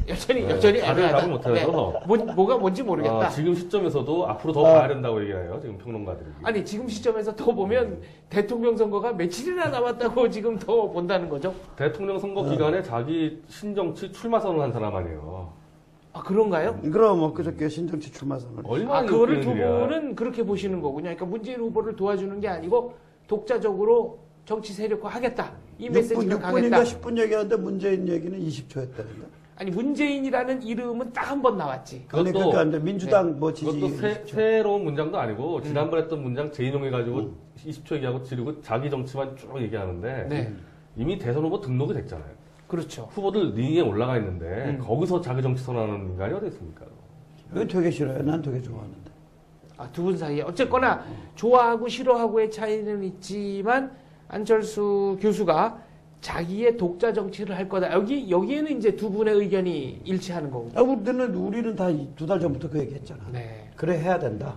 여전히 다들 애매하다. 답을 못해서 뭐가 뭔지 모르겠다. 지금 시점에서도 앞으로 더 가야 된다고 얘기를 해요. 지금 평론가들이. 아니 지금 시점에서 더 보면 대통령 선거가 며칠이나 남았다고 지금 더 본다는 거죠. 대통령 선거 기간에 자기 신정치 출마 선언한 사람 아니에요. 아 그런가요? 그럼 엊그저께 신정치 출마 선언. 얼마나 그거를 두 웃기는 일이야. 분은 그렇게 보시는 거군요. 그러니까 문재인 후보를 도와주는 게 아니고 독자적으로 정치 세력화 하겠다. 이 메시지가 6분인가 강했다. 10분 얘기하는데 문재인 얘기는 20초 했다는데. 아니 문재인이라는 이름은 딱 한 번 나왔지. 아니 그것도- 그러니까 민주당 뭐 지지. 그것도 새로운 문장도 아니고 지난번에 했던 문장 재인용해가지고 20초 얘기하고 지르고 자기 정치만 쭉 얘기하는데 네. 이미 대선 후보 등록이 됐잖아요. 그렇죠. 후보들 링에 올라가 있는데 거기서 자기 정치 선언하는 인간이 어디 있습니까? 이건 되게 싫어요. 난 되게 좋아하는데. 아, 두 분 사이에 어쨌거나 좋아하고 싫어하고의 차이는 있지만 안철수 교수가 자기의 독자 정치를 할 거다. 여기에는 이제 두 분의 의견이 일치하는 거고. 우리는 다 2달 전부터 그 얘기했잖아. 네. 그래 해야 된다.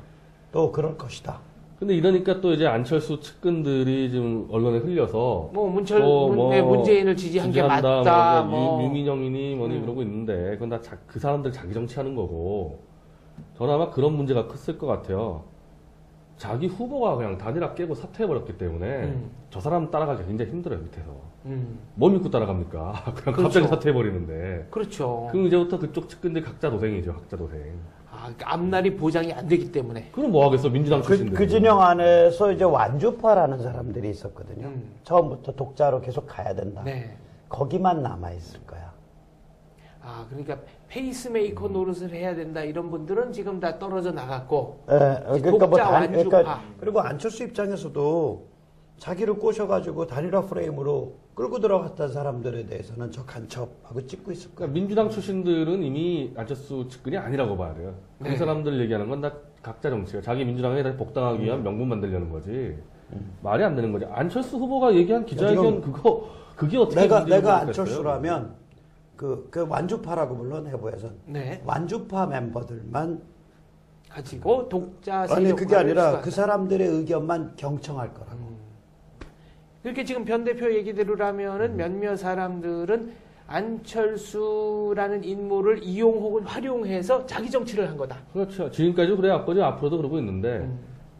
또 그럴 것이다. 근데 이러니까 또 이제 안철수 측근들이 지금 언론에 흘려서 뭐 문재인을 지지한 게 맞다. 뭐 유민영이니 뭐니 그러고 있는데 그건 다 그 사람들 자기 정치하는 거고 저는 아마 그런 문제가 컸을 것 같아요. 자기 후보가 그냥 단일화 깨고 사퇴해버렸기 때문에 저 사람 따라가기 굉장히 힘들어요 밑에서. 뭐 믿고 따라갑니까? 그냥 그렇죠. 갑자기 사퇴해버리는데. 그렇죠. 그럼 이제부터 그쪽 측근들 각자 도생이죠. 각자 도생. 아, 그러니까 앞날이 보장이 안 되기 때문에. 그럼 뭐 하겠어 민주당 출신들. 그 진영 안에서 이제 완주파라는 사람들이 있었거든요. 처음부터 독자로 계속 가야 된다. 네. 거기만 남아 있을 거야. 아, 그러니까 페이스메이커 노릇을 해야 된다 이런 분들은 지금 다 떨어져 나갔고. 그러니까 독자 완주파. 그리고 안철수 입장에서도 자기를 꼬셔가지고 단일화 프레임으로 끌고 들어갔던 사람들에 대해서는 저 간첩하고 찍고 있을 거야. 그러니까 민주당 출신들은 이미 안철수 측근이 아니라고 봐야 돼요. 그 네. 사람들 얘기하는 건 다 각자 정치가 자기 민주당에 다 복당하기 위한 명분 만들려는 거지. 말이 안 되는 거지. 안철수 후보가 얘기한 기자회견 그게 어떻게 내가 문제인지 모르겠어요. 안철수라면 그 완주파라고 불러 내부에선 네. 완주파 멤버들만 가지고 독자 아니 그게 세력화를 아니라 시도한다. 그 사람들의 의견만 경청할 거라고. 이렇게 지금 변 대표 얘기대로라면은 몇몇 사람들은 안철수라는 인물을 이용 혹은 활용해서 자기 정치를 한 거다. 그렇죠. 지금까지도 그래 왔거든요. 앞으로도 그러고 있는데.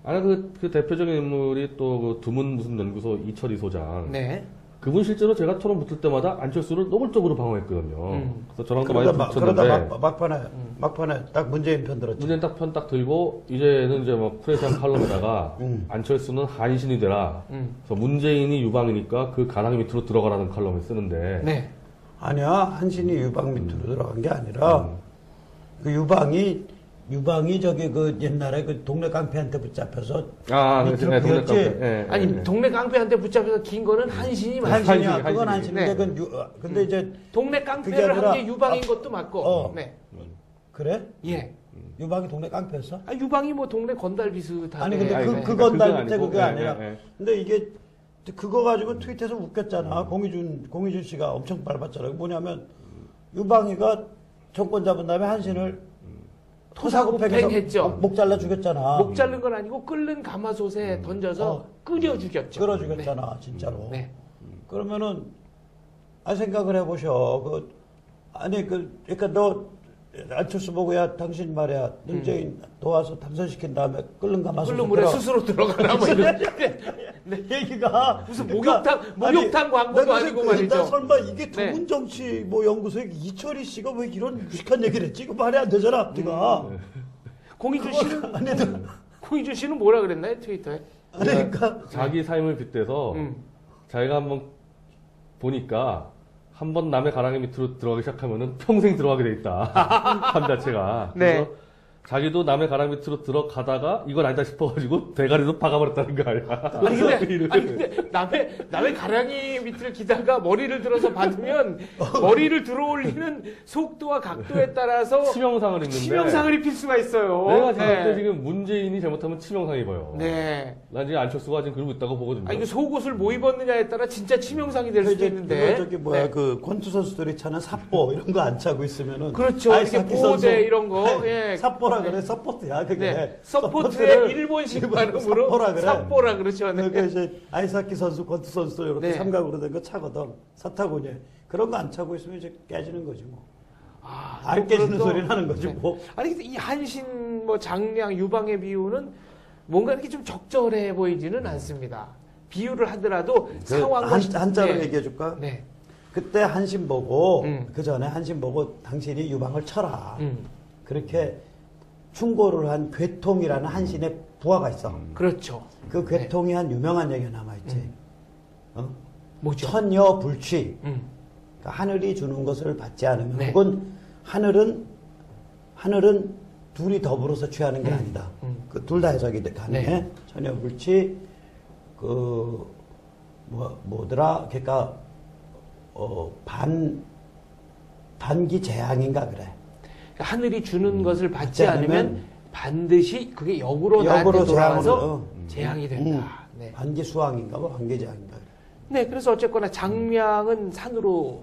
아니, 그 대표적인 인물이 또 그 두문 무슨 연구소 이철희 소장. 네. 그분 실제로 제가 토론 붙을 때마다 안철수를 노골적으로 방어했거든요. 그래서 저랑도 많이 붙였는데. 그러다 막판에 딱 문재인 편 들었죠. 문재인 편 딱 들고 이제는 이제 뭐 프레시한 칼럼에다가 안철수는 한신이 되라. 그래서 문재인이 유방이니까 그 가랑 밑으로 들어가라는 칼럼을 쓰는데. 네. 아니야, 한신이 유방 밑으로 들어간 게 아니라 그 유방이 저기 그 옛날에 그 동네 깡패한테 붙잡혀서 밑으로 네, 동네 그랬지. 깡패. 예, 아니 예. 동네 깡패한테 붙잡혀서 긴 거는 한신이 맞아요. 한신이야, 그건 한신이. 한신인데 네. 근데 이제 동네 그게 깡패를 아니라- 한 게 유방인 것도 맞고. 네. 그래? 예. 유방이 동네 깡패였어? 아, 유방이 뭐 동네 건달 비슷하게. 아니 근데 아니, 그건 날 밑에 아니고, 그게 예, 아니라. 예, 예. 근데 이게 그거 가지고 트윗에서 웃겼잖아. 공희준 씨가 엄청 밟았잖아. 뭐냐면 유방이가 정권 잡은 다음에 한신을 토사구팽해서 했죠. 목 잘라 죽였잖아. 목 자른 건 아니고 끓는 가마솥에 던져서 끓여 죽였죠. 끌어 죽였잖아, 진짜로. 네. 그러면은 생각을 해보셔. 그러니까 너 안철수 보고 야 당신 말이야 문재인 도와서 당선시킨 다음에 끓는 가마솥에 끓는 물에 스스로 들어가라 뭐 이런. 얘기가 무슨 그러니까 목욕탕 광고도 내가 아니고 그러니까 말이죠. 설마 이게 네. 두문정치 뭐 연구소에 이철희 씨가 왜 이런 무식한 얘기를 했지? 이거 말이 안 되잖아, 네가. 공희준 씨는 뭐라 그랬나요 트위터에? 그러니까 자기 삶을 빗대서 자기가 한번 보니까 한번 남의 가랑이 밑으로 들어가기 시작하면은 평생 들어가게 돼 있다. 삶 자체가. 네. 그래서 자기도 남의 가랑 밑으로 들어가다가 이건 아니다 싶어가지고 대가리도 박아버렸다는 거 아니야. 아니 근데 남의 가랑이 밑을 기다가 머리를 들어서 받으면 머리를 들어올리는 속도와 각도에 따라서 치명상을 입는데. 치명상을 입힐 수가 있어요. 내가 생각할 때 지금 문재인이 잘못하면 치명상 입어요. 네. 난 지금 안철수가 지금 그러고 있다고 보거든요. 아니 그 속옷을 뭐 입었느냐에 따라 진짜 치명상이 될 수도 있는데. 저기 뭐야 네. 그 권투 선수들이 차는 삽보 이런 거 안 차고 있으면은 그렇죠. 이렇게 아이스하키 선수 보호대 이런 거. 예. 삽보라 그래. 서포트야 그게. 네. 서포트의 서포트를 일본식 발음으로 삽보라 그래. 삽보라 그렇죠. 네. 그러니까 이제 아이스하키 선수, 권투 선수들 이렇게 네. 삼각으로 된 거 차거든. 사타구니. 그런 거 안 차고 있으면 이제 깨지는 거지 뭐. 아, 안 깨지는 그것도- 소리 나는 거지 네. 뭐. 아니 근데 이 한신 뭐 장량 유방의 비유는 뭔가 이렇게 좀 적절해 보이지는 않습니다. 비유를 하더라도 상황과 한자로 네. 얘기해 줄까? 네. 그때 한신 보고 그 음. 전에 한신 보고 당신이 유방을 쳐라. 그렇게 충고를 한 괴통이라는 한신의 부하가 있어. 그렇죠. 그 괴통이 한 유명한 얘기가 남아있지. 어? 뭐죠? 천여 불취. 음. 그러니까 하늘이 주는 것을 받지 않으면 네. 혹은 하늘은 둘이 더불어서 취하는 게 아니다. 그 둘 다 해석이 가능해. 네. 천여 불취 뭐더라? 그러니까 반기 재앙인가 그래. 하늘이 주는 것을 받지 않으면 반드시 그게 역으로 나한테 역으로 돌아와서 재앙으로, 재앙이 된다. 네. 반기 수왕인가 뭐 반기 재앙인가. 네, 그래서 어쨌거나 장량은 산으로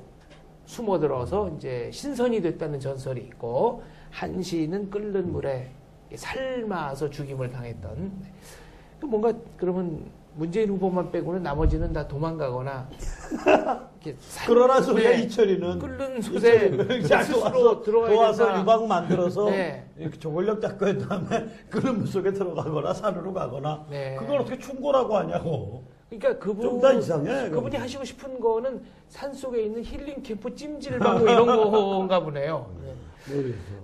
숨어들어서 이제 신선이 됐다는 전설이 있고 한시는 끓는 물에 삶아서 죽임을 당했던. 네. 뭔가 그러면 문재인 후보만 빼고는 나머지는 다 도망가거나 이렇게 그러나 소리야 네. 이철이는 끓는 솥에 스스로 들어와야 도와서 된다. 유방 만들어서 네. 이렇게 조골력 잡고 한 다음에 끓는 물 속에 들어가거나 산으로 가거나 네. 그걸 어떻게 충고라고 하냐고. 그러니까 좀 더 이상해, 그분이 그건. 하시고 싶은 거는 산 속에 있는 힐링 캠프 찜질방 뭐 이런 건가 보네요.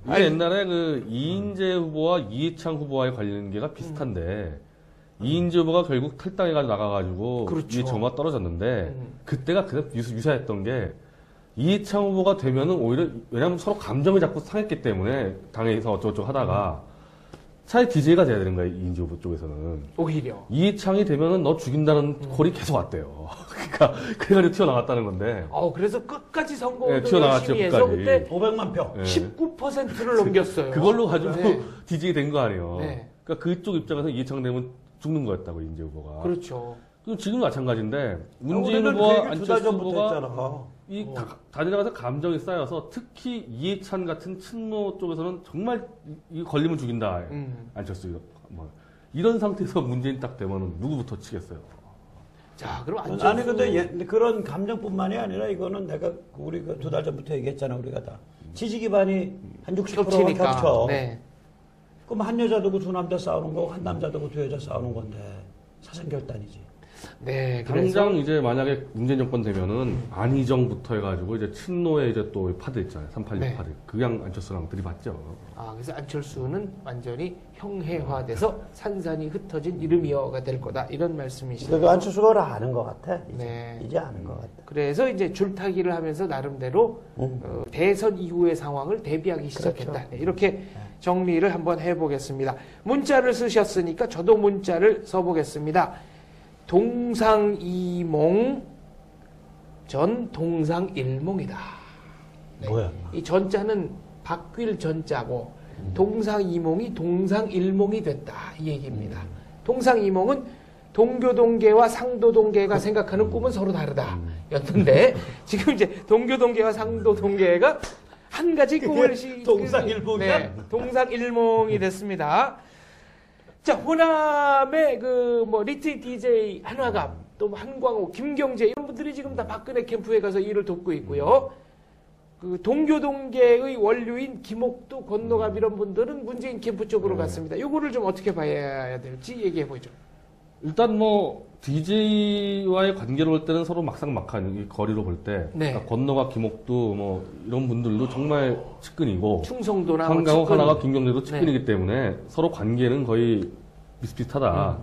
아니, 옛날에 그 이인재 후보와 이해창 후보와의 관계가 비슷한데 이인재 후보가 결국 탈당해가지고 나가가지고 그렇죠. 이해창 후보가 떨어졌는데 그때가 그냥 유사했던 게 이해창 후보가 되면은 오히려 왜냐면 서로 감정이 자꾸 상했기 때문에 당에서 어쩌고저쩌고 하다가 차라리 DJ가 돼야 되는 거예요. 이인재 후보 쪽에서는. 오히려. 이해창이 되면은 너 죽인다는 콜이 계속 왔대요. 그러니까 그래가지고 튀어나갔다는 건데. 그래서 끝까지 선거운동 네, 튀어나왔죠, 열심히 해서 끝까지. 그때 500만 표. 네. 19%를 넘겼어요. 그걸로 가지고 네. DJ 된 거 아니에요. 네. 그러니까 그쪽 입장에서 이해창 되면 죽는 거였다고 이인재 후보가. 그렇죠. 그럼 지금도 마찬가지인데 문재인 우리는 후보와 그 얘기 두달 안철수 전부터 후보가 했잖아. 다니다가서 감정이 쌓여서 특히 이해찬 같은 친노 쪽에서는 정말 이 걸리면 죽인다. 안철수 뭐 이런 상태에서 문재인 딱 되면은 누구부터 치겠어요. 자, 그럼 안철수 아니 근데 그런 감정뿐만이 아니라 이거는 내가 우리 두 달 전부터 얘기했잖아. 우리가 다 지지 기반이 한 60%가 겹치니까. 겹쳐. 네. 그럼 한 여자 두고 두 남자 싸우는 거고 한 남자 두고 두 여자 싸우는 건데 사생결단이지. 네, 그래서 당장 이제 만약에 문재인 정권 되면은 안희정부터 해가지고 이제 친노의 이제 또 파드 있잖아요. 386 네. 파드. 그냥 안철수랑 들이받죠. 그래서 안철수는 완전히 형해화돼서 산산이 흩어진 이름이어가 될 거다 이런 말씀이시죠. 그러니까 안철수가 그걸 아는 것 같아. 이제, 네. 이제 아는 것 같아. 그래서 이제 줄타기를 하면서 나름대로 대선 이후의 상황을 대비하기 시작했다. 그렇죠. 네, 이렇게 정리를 한번 해보겠습니다. 문자를 쓰셨으니까 저도 문자를 써보겠습니다. 동상이몽 전 동상일몽이다. 네. 뭐야? 이 전자는 바뀔 전자고 동상이몽이 동상일몽이 됐다 이 얘기입니다. 동상이몽은 동교동계와 상도동계가 생각하는 꿈은 서로 다르다 였는데 지금 이제 동교동계와 상도동계가 한 가지 꿈을 동상일몽이야? 네, 동상일몽이 됐습니다. 자, 호남의 리트 DJ 한화갑, 또 한광호, 김경재 이런 분들이 지금 다 박근혜 캠프에 가서 일을 돕고 있고요. 그 동교동계의 원류인 김옥두, 권노갑 이런 분들은 문재인 캠프 쪽으로 갔습니다. 요거를 좀 어떻게 봐야 될지 얘기해 보죠. 일단 뭐 DJ와의 관계로 볼 때는 서로 막상막한 이 거리로 볼 때 네. 그러니까 권노갑, 김옥두 뭐 이런 분들도 정말 측근이고 충성도나 한강호, 측근. 하나갑, 김경재도 측근이기 때문에 서로 관계는 거의 비슷비슷하다.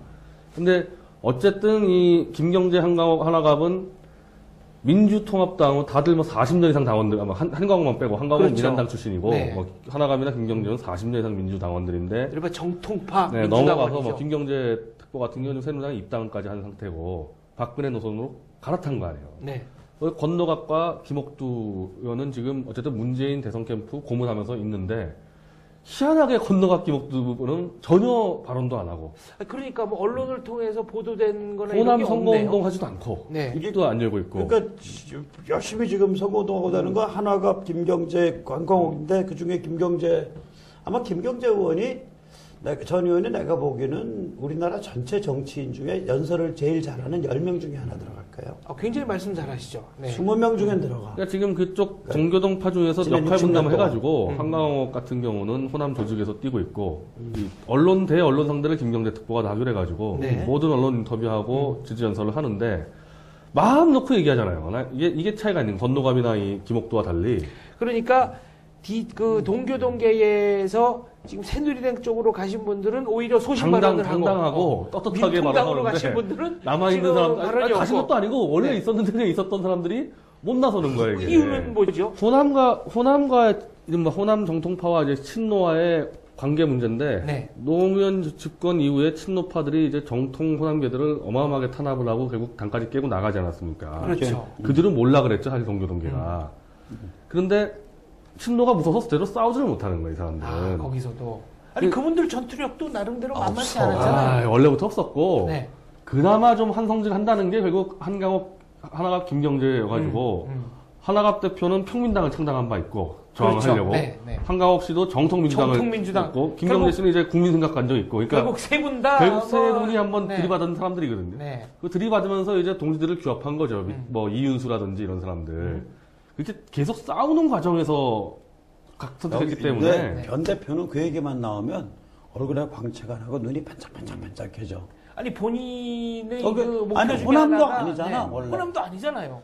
근데 어쨌든 이 김경재, 한강호, 하나갑은 민주통합당은 다들 뭐 40년 이상 당원들, 아마 한강호만 빼고 한강호는 그렇죠. 민한당 출신이고 네. 뭐 하나갑이나 김경재는 40년 이상 민주당원들인데 일반 정통파 네, 민주당원이죠. 넘어가서 뭐 김경재 특보 같은 경우는 새누리당에 입당까지 한 상태고 박근혜 노선으로 갈아탄 거 아니에요. 네. 권노갑과 김옥두 의원은 지금 어쨌든 문재인 대선 캠프 고문하면서 있는데 희한하게 권노갑, 김옥두는 전혀 발언도 안 하고 그러니까 뭐 언론을 통해서 보도된 거나 이런 호남 게 선거운동 없네요. 하지도 않고 네. 입도 안 열고 있고 그러니까 열심히 지금 선거운동하고 다는 거 한화갑, 김경재, 관광옥인데 그 중에 김경재 아마 김경재 의원이 전 의원이 내가 보기에는 우리나라 전체 정치인 중에 연설을 제일 잘하는 10명 중에 하나 들어갈 거예요. 굉장히 말씀 잘하시죠. 네. 20명 중엔 들어가. 그러니까 지금 그쪽 정교동파 중에서 지난 역할 60년 분담을 동안. 해가지고 한강호 같은 경우는 호남 조직에서 뛰고 있고 이 언론상들을 김경재 특보가 나주해가지고 네. 모든 언론 인터뷰하고 지지 연설을 하는데 마음 놓고 얘기하잖아요. 이게 차이가 있는 권노갑이나 이 김옥두와 달리 그러니까 동교동계에서 지금 새누리당 쪽으로 가신 분들은 오히려 소신 발언을 하고 당당하고 떳떳하게 민통당으로 말하는데 가신 분들은 남아있는 지금 사람 발언이 가신 없고. 것도 아니고 원래 네. 있었는데 그냥 있었던 사람들이 못 나서는 거예요. 이게. 이유는 뭐죠? 호남과 이른바 호남 정통파와 이제 친노와의 관계 문제인데 네. 노무현 집권 이후에 친노파들이 이제 정통 호남계들을 어마어마하게 탄압을 하고 결국 당까지 깨고 나가지 않았습니까? 그렇죠. 그들은 몰라 그랬죠 사실 동교동계가. 그런데 친노가 무서워서 제대로 싸우지를 못하는 거예요 이 사람들은. 거기서도 아니 그분들 전투력도 나름대로 만만치 없어. 않았잖아요. 원래부터 없었고 네. 그나마 좀 한성질 한다는 게 결국 한강호, 하나갑, 김경재여가지고 하나갑 대표는 평민당을 창당한 바 있고 저항하려고 그렇죠. 네, 네. 한강호 씨도 정통민주당을 정통민주당. 했고 김경재 씨는 이제 국민생각 간 적이 있고 그러니까 결국 세 분 다 결국 세 분이 한번 네. 들이받은 사람들이거든요. 네. 그 들이받으면서 이제 동지들을 규합한 거죠. 뭐 이윤수라든지 이런 사람들. 이렇게 계속 싸우는 과정에서 각선택했기 때문에 변 대표는 그 얘기만 나오면 얼굴에 광채가 나고 눈이 반짝반짝반짝해져. 아니 본인의 그- 그 목표 아니, 중에 호남도 하나가 아니잖아, 원래. 호남도 아니잖아요.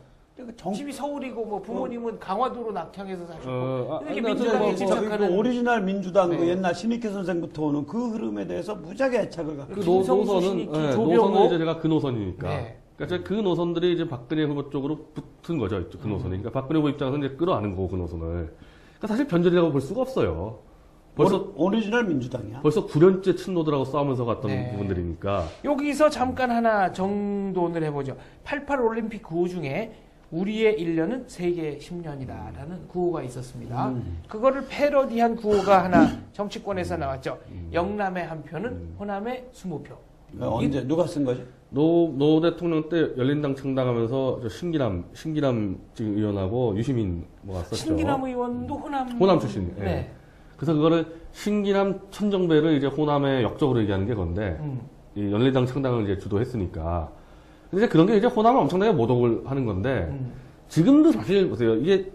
정- 집이 서울이고 뭐 부모님은 강화도로 낙향해서 사셨고 아니, 이렇게 어쨌든 민주당에 뭐 집착하는 그 오리지널 민주당 그 네. 옛날 신익희 선생부터 오는 그 흐름에 대해서 무지하게 애착을 갖고 그 김성수 노선은 신익희, 노선은 조병호. 이제 제가 그 노선이니까. 네. 그러니까 그 노선들이 이제 박근혜 후보 쪽으로 붙은 거죠. 그 노선이. 그러니까 박근혜 후보 입장에서 이제 끌어안은 거고 그 노선을. 그러니까 사실 변절이라고 볼 수가 없어요. 오리지널 민주당이야. 벌써 9년째 친노들하고 싸우면서 갔던 네. 부분들이니까. 여기서 잠깐 하나 정돈을 해보죠. 88 올림픽 구호 중에 우리의 1년은 세계 10년이다라는 구호가 있었습니다. 그거를 패러디한 구호가 하나 정치권에서 나왔죠. 영남의 한 표는 호남의 20표. 언제 누가 쓴 거지? 노 대통령 때 열린당 창당하면서 저 신기남 지금 의원하고 유시민 뭐가 썼죠. 신기남 의원도 호남 출신. 예. 네. 그래서 그거를 신기남 천정배를 이제 호남의 역적으로 얘기하는 게 건데 이 열린당 창당을 이제 주도했으니까 근데 그런 게 이제 호남을 엄청나게 모독을 하는 건데 지금도 사실 보세요. 이게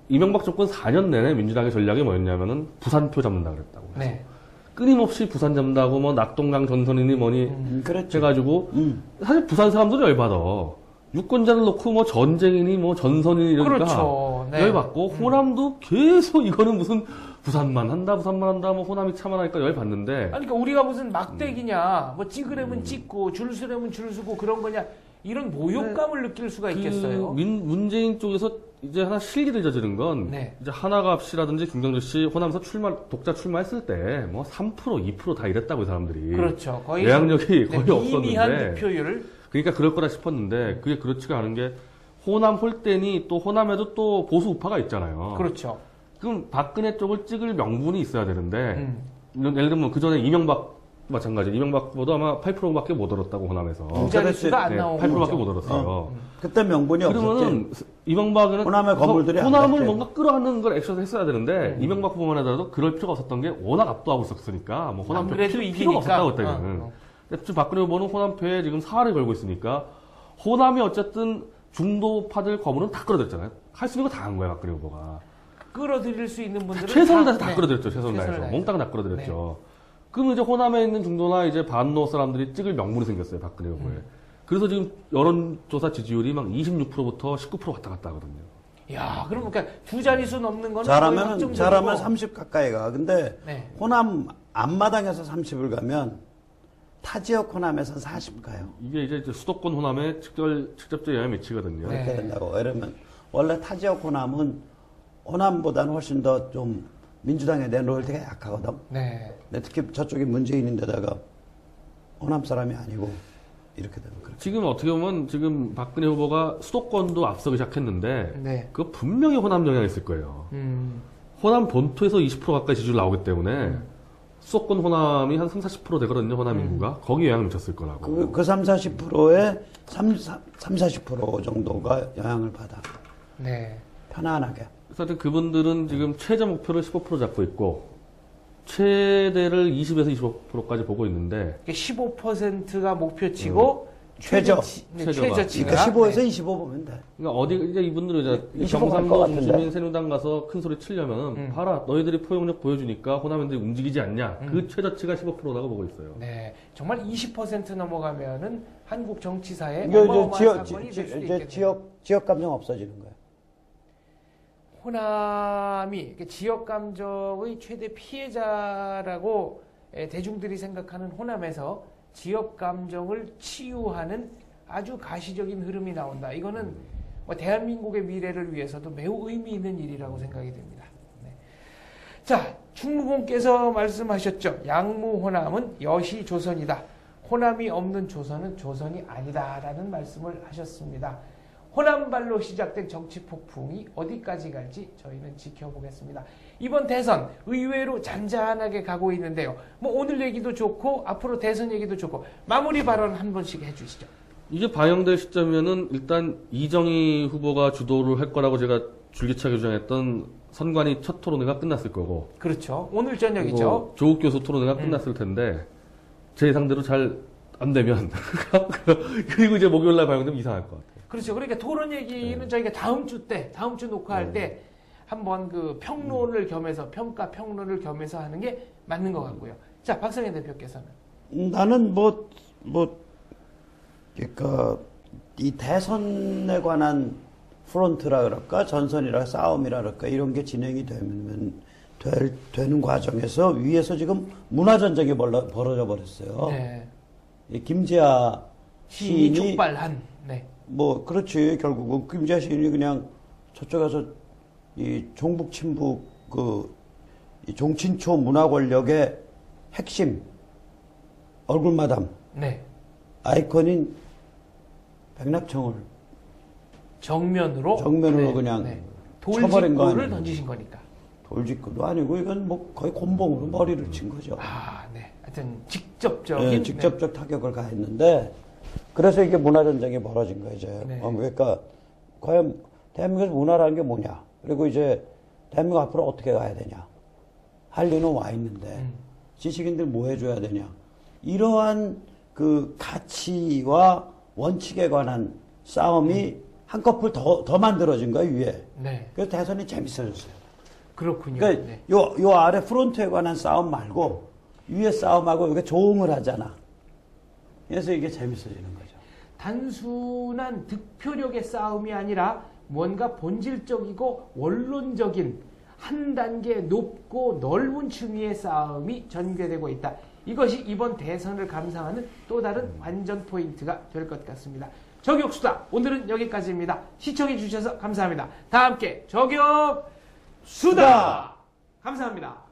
이명박 정권 4년 내내 민주당의 전략이 뭐였냐면은 부산표 잡는다 그랬다고. 네. 끊임없이 부산 잡는다고 뭐 낙동강 전선이니 뭐니 그렇죠. 해가지고 사실 부산 사람들이 열받아. 유권자를 놓고 뭐 전쟁이니 뭐 전선이니 이러니까 그렇죠. 네. 열받고 호남도 계속 이거는 무슨 부산만 한다 뭐 호남이 참아나니까 열받는데 아니, 그러니까 우리가 무슨 막대기냐, 뭐 찍으려면 찍고 줄 서려면 줄 서고 그런 거냐 이런 모욕감을 느낄 수가 있겠어요. 문재인 쪽에서 이제 하나 실기를 저지른 건 네. 이제 하나갑씨라든지 김경재 씨 호남에서 독자 출마했을 때 뭐 3% 2% 다 이랬다고 이 사람들이 그렇죠. 거의 내향력이 거의 미미한 없었는데 득표율. 그러니까 그럴 거라 싶었는데 그게 그렇지가 않은 게 호남 홀대니 또 호남에도 또 보수 우파가 있잖아요. 그렇죠. 그럼 박근혜 쪽을 찍을 명분이 있어야 되는데 예를 들면 그 전에 이명박 마찬가지. 이명박보다 아마 8%밖에 못 얻었다고 호남에서. 부자리수가 안 나오고 8%밖에 못 얻었어요. 그때 명분이 그러면은 없었지. 이명박은 호남의 건물들이 안 호남을 갔대. 뭔가 끌어안는 걸 액션을 했어야 되는데 이명박 후보만 하더라도 그럴 필요가 없었던 게 워낙 압도하고 있었으니까 뭐 호남 안 그래도 필요가 이기니까. 없었다고 했다는. 근데 지금 박근혜 후보는 호남표에 지금 사활을 걸고 있으니까 호남이 어쨌든 중도파들 거물은 다 끌어들였잖아요. 할 수 있는 거 다 한 거야 박근혜 후보가. 끌어들일 수 있는 분들은 최선을 다해서 다 네. 끌어들였죠. 최선을 다해서. 몽땅 다 끌어들였죠. 그럼 이제 호남에 있는 중도나 이제 반노 사람들이 찍을 명분이 생겼어요. 박근혜 후보에. 그래서 지금 여론조사 지지율이 막 26%부터 19% 왔다 갔다 하거든요. 야, 그럼 그러니까 두 자릿수 넘는 거는 잘하면 30 가까이 가. 근데 네. 호남 앞마당에서 30을 가면 타 지역 호남에서는 40 가요. 이게 이제 수도권 호남에 직접적 영향을 미치거든요. 네. 그렇게 된다고. 왜냐면 원래 타 지역 호남은 호남보다는 훨씬 더 좀 민주당에 대한 로열티가 약하거든. 네. 근데 특히 저쪽이 문재인인데다가 호남 사람이 아니고 이렇게 되면 그래. 지금 어떻게 보면 지금 박근혜 후보가 수도권도 앞서기 시작했는데 네. 그거 분명히 호남 영향이 있을 거예요. 호남 본토에서 20% 가까이 지지율 나오기 때문에 수도권 호남이 한 3, 40% 되거든요. 호남 인구가. 거기에 영향을 미쳤을 거라고. 그 3, 40%의 3, 40% 정도가 영향을 받아. 네. 편안하게. 그래서 하여튼 그분들은 지금 최저 목표를 15% 잡고 있고 최대를 20에서 25%까지 보고 있는데 15%가 목표치고 최저. 최저치가 그러니까 15에서 25 보면 돼. 그러니까 어디 이제 이분들은 이제 25 갈것 경상도 같은데. 중심인 새누리당 가서 큰 소리 치려면은 봐라 너희들이 포용력 보여주니까 호남인들이 움직이지 않냐 그 최저치가 15%라고 보고 있어요. 네. 정말 20% 넘어가면은 한국 정치사에 이거 어마어마한 사건이 될 수도 있겠네요. 지역 감정 없어지는 거야. 호남이 지역 감정의 최대 피해자라고 대중들이 생각하는 호남에서 지역 감정을 치유하는 아주 가시적인 흐름이 나온다. 이거는 뭐 대한민국의 미래를 위해서도 매우 의미 있는 일이라고 생각이 됩니다. 네. 자, 충무공께서 말씀하셨죠. 양무 호남은 여시 조선이다. 호남이 없는 조선은 조선이 아니다라는 말씀을 하셨습니다. 호남발로 시작된 정치 폭풍이 어디까지 갈지 저희는 지켜보겠습니다. 이번 대선 의외로 잔잔하게 가고 있는데요. 뭐 오늘 얘기도 좋고 앞으로 대선 얘기도 좋고 마무리 발언 한 번씩 해주시죠. 이게 반영될 시점이면은 일단 이정희 후보가 주도를 할 거라고 제가 줄기차게 주장했던 선관위 첫 토론회가 끝났을 거고. 그렇죠. 오늘 저녁이죠. 조국 교수 토론회가 끝났을 텐데 제 예상대로 잘 안 되면 그리고 이제 목요일날 반영되면 이상할 것 같아요. 그렇죠. 그러니까 토론 얘기는 저희가 다음 주 녹화할 때 한번 그 평론을 겸해서 평가 평론을 겸해서 하는 게 맞는 것 같고요. 자, 박성현 대표께서는 나는 그러니까 이 대선에 관한 프론트라 그럴까 전선이라 싸움이라 그럴까 이런 게 진행이 되는 과정에서 위에서 지금 문화 전쟁이 벌어져 버렸어요. 네. 이 김재하 시인이 시인이 촉발한 네. 뭐 그렇지 결국은 김재하 시인이 그냥 저쪽에서 이 종북 친북 이 종친초 문화 권력의 핵심 얼굴마담 네. 아이콘인 백낙청을 정면으로 그냥 쳐버린 거 돌직구를 아니에요. 던지신 거니까. 돌직구도 아니고 이건 뭐 거의 곤봉으로 머리를 친 거죠. 아, 네. 하여튼 직접적인 직접적 타격을 가했는데 그래서 이게 문화전쟁이 벌어진 거예요. 이제. 네. 그러니까 과연 대한민국에서 문화라는 게 뭐냐? 그리고 이제 대한민국 앞으로 어떻게 가야 되냐? 한류는 와 있는데 지식인들 뭐 해줘야 되냐? 이러한 그 가치와 원칙에 관한 싸움이 한꺼풀 더 만들어진 거야, 위에. 네. 그래서 대선이 재밌어졌어요. 그렇군요. 그러니까 네. 요 아래 프론트에 관한 싸움 말고 위에 싸움하고 여기 조응을 하잖아. 그래서 이게 재밌어지는 거죠. 단순한 득표력의 싸움이 아니라 뭔가 본질적이고 원론적인 한 단계 높고 넓은 층위의 싸움이 전개되고 있다. 이것이 이번 대선을 감상하는 또 다른 관전 포인트가 될 것 같습니다. 저격수다. 오늘은 여기까지입니다. 시청해 주셔서 감사합니다. 다 함께 저격수다. 감사합니다.